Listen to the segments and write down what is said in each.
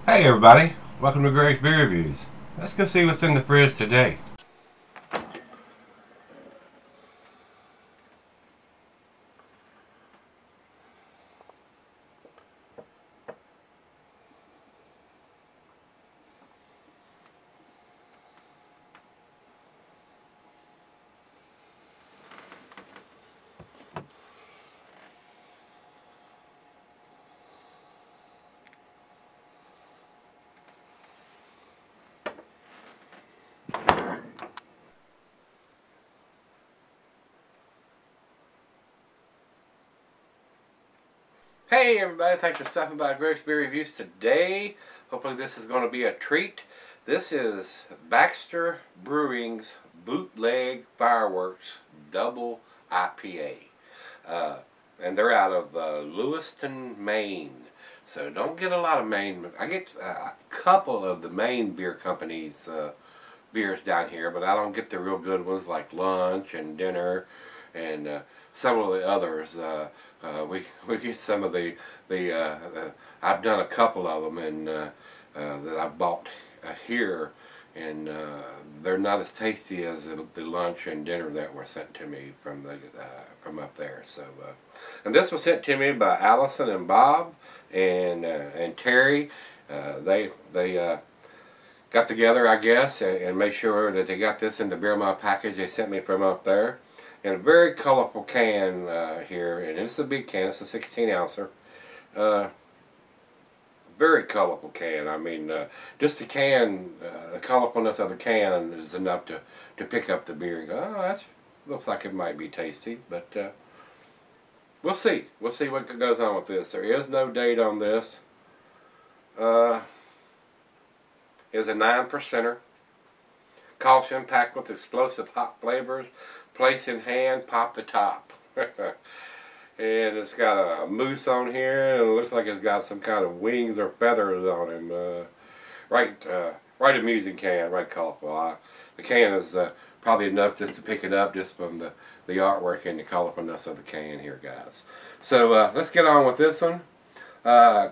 Hey everybody, welcome to Gregsbeerreviews. Let's go see what's in the fridge today. Hey everybody, thanks for stopping by Gregsbeerreviews today. Hopefully this is going to be a treat. This is Baxter Brewing's Bootleg Fireworks Double IPA. And they're out of Lewiston, Maine. So don't get a lot of Maine. I get a couple of the Maine beer companies' beers down here, but I don't get the real good ones like Lunch and Dinner and several of the others. We get some of the I've done a couple of them and that I bought here, and they're not as tasty as the Lunch and Dinner that were sent to me from up there. So and this was sent to me by Allison and Bob and Terry. They got together, I guess, and made sure that they got this in the beer mile package they sent me from up there. In a very colorful can here, and it's a big can. It's a 16 ouncer. Very colorful can. I mean, just the can, the colorfulness of the can is enough to pick up the beer and go, oh, that looks like it might be tasty. But we'll see. We'll see what goes on with this. There is no date on this. It's a 9%er. Caution, packed with explosive hot flavors. Place in hand, pop the top. And it's got a moose on here, and it looks like it's got some kind of wings or feathers on him. Right amusing can, right colorful. The can is probably enough just to pick it up just from the artwork and the colorfulness of the can here, guys. So let's get on with this one.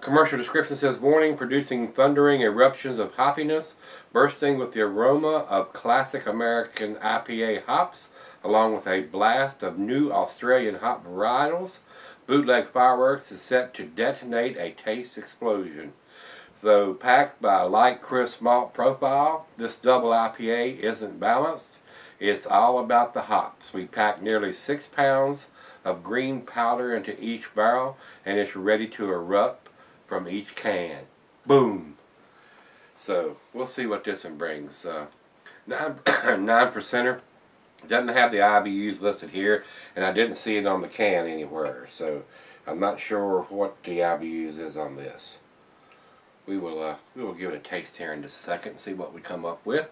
Commercial description says, warning, producing thundering eruptions of hoppiness, bursting with the aroma of classic American IPA hops, along with a blast of new Australian hop varietals. Bootleg Fireworks is set to detonate a taste explosion. Though packed by a light, crisp malt profile, this double IPA isn't balanced. It's all about the hops. We packed nearly 6 pounds of green powder into each barrel, and it's ready to erupt from each can. Boom! So we'll see what this one brings. 9%er. Doesn't have the IBUs listed here, and I didn't see it on the can anywhere. So I'm not sure what the IBUs is on this. We will give it a taste here in just a second and see what we come up with.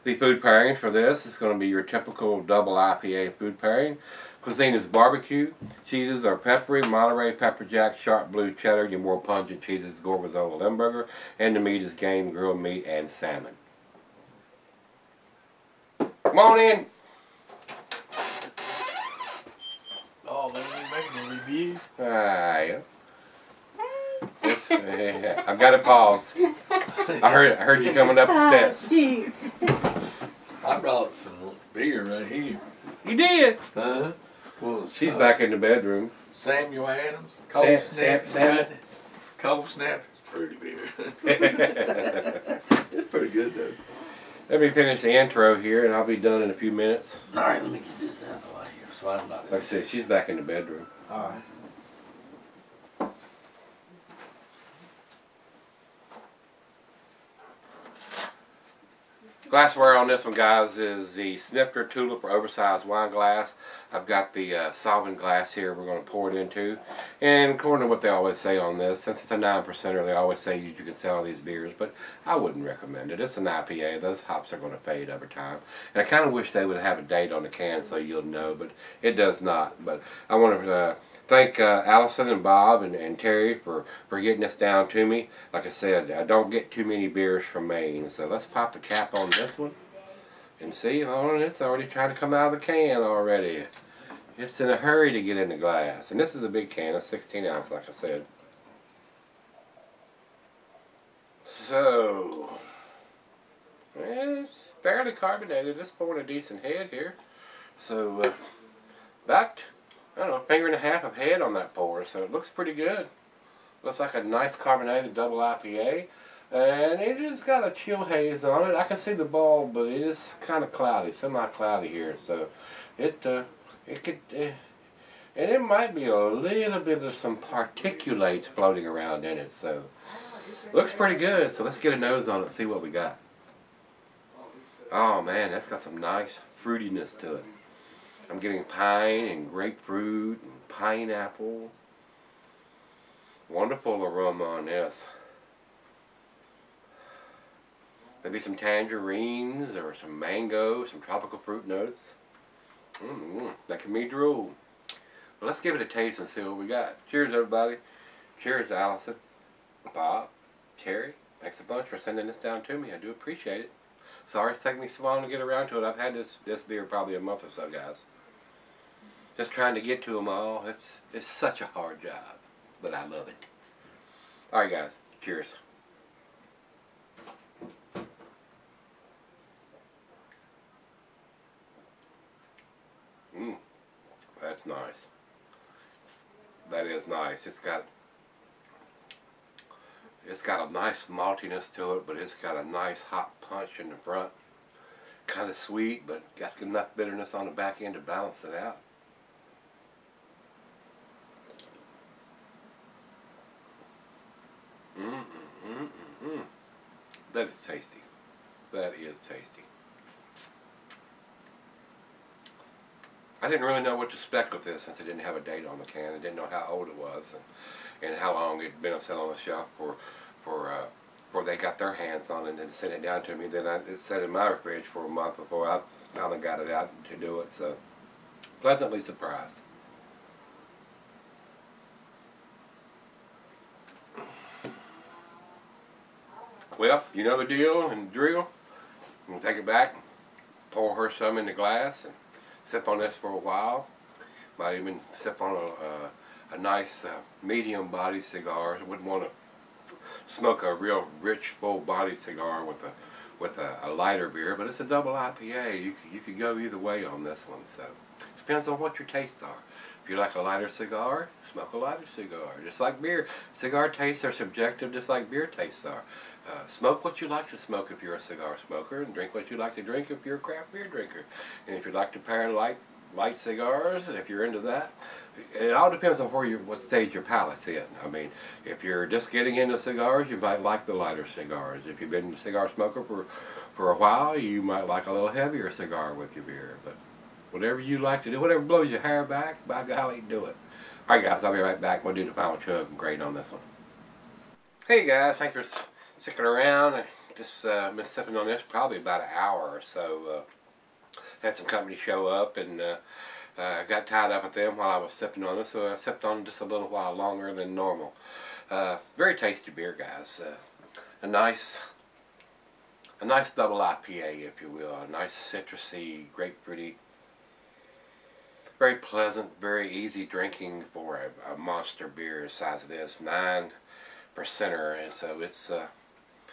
The food pairings for this is going to be your typical double IPA food pairing. Cuisine is barbecue. Cheeses are peppery, Monterey pepper jack, sharp blue cheddar. Your more pungent cheeses, Gorgonzola Limburger, and the meat is game, grilled meat, and salmon. Come on in. Oh, man, you making a review? Yeah. Yeah, I've got to pause. I heard you coming up the steps. I brought some beer right here. You did? Huh? Well, She's back in the bedroom. Samuel Adams. Cold Snap. Cold Snap. It's pretty beer. It's pretty good, though. Let me finish the intro here, and I'll be done in a few minutes. All right, let me get this out of the way here, so I'm not. Like I said, she's back in the bedroom. All right. Glassware on this one, guys, is the Snifter Tulip or oversized wine glass. I've got the solvent glass here we're going to pour it into. And according to what they always say on this, since it's a 9%er, they always say you can sell these beers, but I wouldn't recommend it. It's an IPA. Those hops are going to fade over time. And I kind of wish they would have a date on the can so you'll know, but it does not. But I want to thank Allison and Bob and Terry for getting this down to me. Like I said, I don't get too many beers from Maine, so let's pop the cap on this one and see. Oh, it's already trying to come out of the can already. It's in a hurry to get in the glass, and this is a big can, a 16 ounce, like I said. So, it's fairly carbonated. It's pulling a decent head here. So, about, I don't know, a finger and a half of head on that pour. So it looks pretty good. Looks like a nice carbonated double IPA. And it has got a chill haze on it. I can see the bulb, but it is kind of cloudy, semi-cloudy here. So it could, and it might be a little bit of some particulates floating around in it. So looks pretty good. So let's get a nose on it and see what we got. Oh man, that's got some nice fruitiness to it. I'm getting pine and grapefruit and pineapple. Wonderful aroma on this. Maybe some tangerines or some mango, some tropical fruit notes. That can be drool. Well, let's give it a taste and see what we got. Cheers, everybody. Cheers, Allison, Bob, Terry. Thanks a bunch for sending this down to me. I do appreciate it. Sorry it's taking me so long to get around to it. I've had this beer probably a month or so, guys. Just trying to get to them all. It's such a hard job, but I love it. All right, guys. Cheers. That's nice. That is nice. It's got a nice maltiness to it, but it's got a nice hot punch in the front. Kind of sweet, but got enough bitterness on the back end to balance it out. That is tasty. That is tasty. I didn't really know what to expect with this since it didn't have a date on the can. I didn't know how old it was and how long it had been set on the shelf before they got their hands on it and then sent it down to me. Then it sat in my fridge for a month before I finally got it out to do it. So, pleasantly surprised. Well, you know the deal and drill. I'm going to take it back, pour her some in the glass, and sip on this for a while. Might even sip on a nice medium body cigar. I wouldn't want to smoke a real rich, full body cigar with a lighter beer, but it's a double IPA. You could go either way on this one. So depends on what your tastes are. If you like a lighter cigar, smoke a lighter cigar. Just like beer, cigar tastes are subjective, just like beer tastes are. Smoke what you like to smoke if you're a cigar smoker, and drink what you like to drink if you're a craft beer drinker. And if you like to pair light cigars, if you're into that, it all depends on what stage your palate's in. I mean, if you're just getting into cigars, you might like the lighter cigars. If you've been a cigar smoker for a while, you might like a little heavier cigar with your beer. But whatever you like to do, whatever blows your hair back, by golly, do it. All right, guys, I'll be right back. We'll do the final chug and grade on this one. Hey, guys, thanks for sticking around. I just been sipping on this probably about an hour or so. Had some company show up and got tied up with them while I was sipping on this, so I sipped on just a little while longer than normal. Very tasty beer, guys. A nice double IPA, if you will. A nice citrusy, grapefruity, very pleasant, very easy drinking for a monster beer the size of this, 9%er, and so it's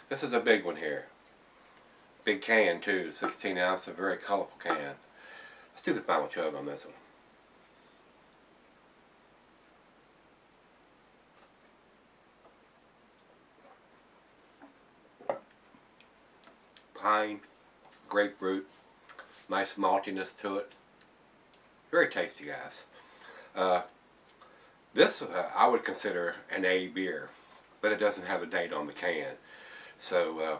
this is a big one here. Big can too, 16 ounce, a very colorful can. Let's do the final chug on this one. Pine, grapefruit, nice maltiness to it. Very tasty, guys. This I would consider an A beer, but it doesn't have a date on the can. So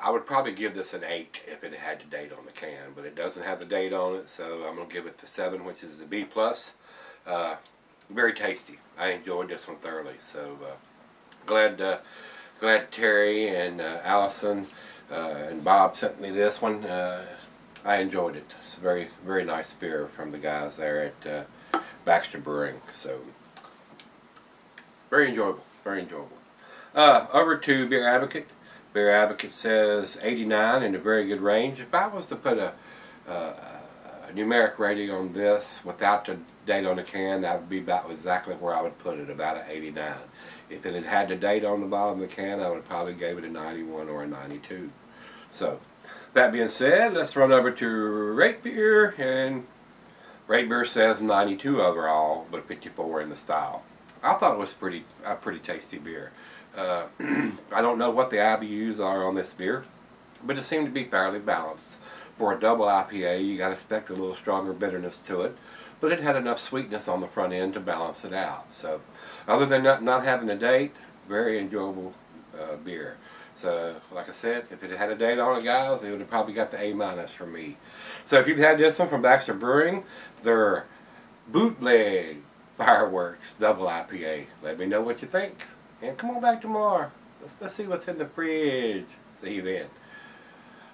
I would probably give this an 8 if it had the date on the can, but it doesn't have the date on it, so I'm going to give it the 7, which is a B+. Very tasty. I enjoyed this one thoroughly. So glad Terry and Allison and Bob sent me this one. I enjoyed it. It's a very, very nice beer from the guys there at Baxter Brewing. So very enjoyable. Very enjoyable. Over to Beer Advocate. Beer Advocate says 89 in a very good range. If I was to put a numeric rating on this without the date on the can, that would be about exactly where I would put it, about an 89. If it had had the date on the bottom of the can, I would have probably gave it a 91 or a 92. So, that being said, let's run over to rate beer, and rate beer says 92 overall, but 54 in the style. I thought it was a pretty tasty beer. I don't know what the IBUs are on this beer, but it seemed to be fairly balanced. For a double IPA, you got to expect a little stronger bitterness to it, but it had enough sweetness on the front end to balance it out. So, other than not having a date, very enjoyable beer. So, like I said, if it had a date on it, guys, it would have probably got the A- from me. So, if you've had this one from Baxter Brewing, their Bootleg Fireworks Double IPA, let me know what you think. And come on back tomorrow. Let's see what's in the fridge. See you then.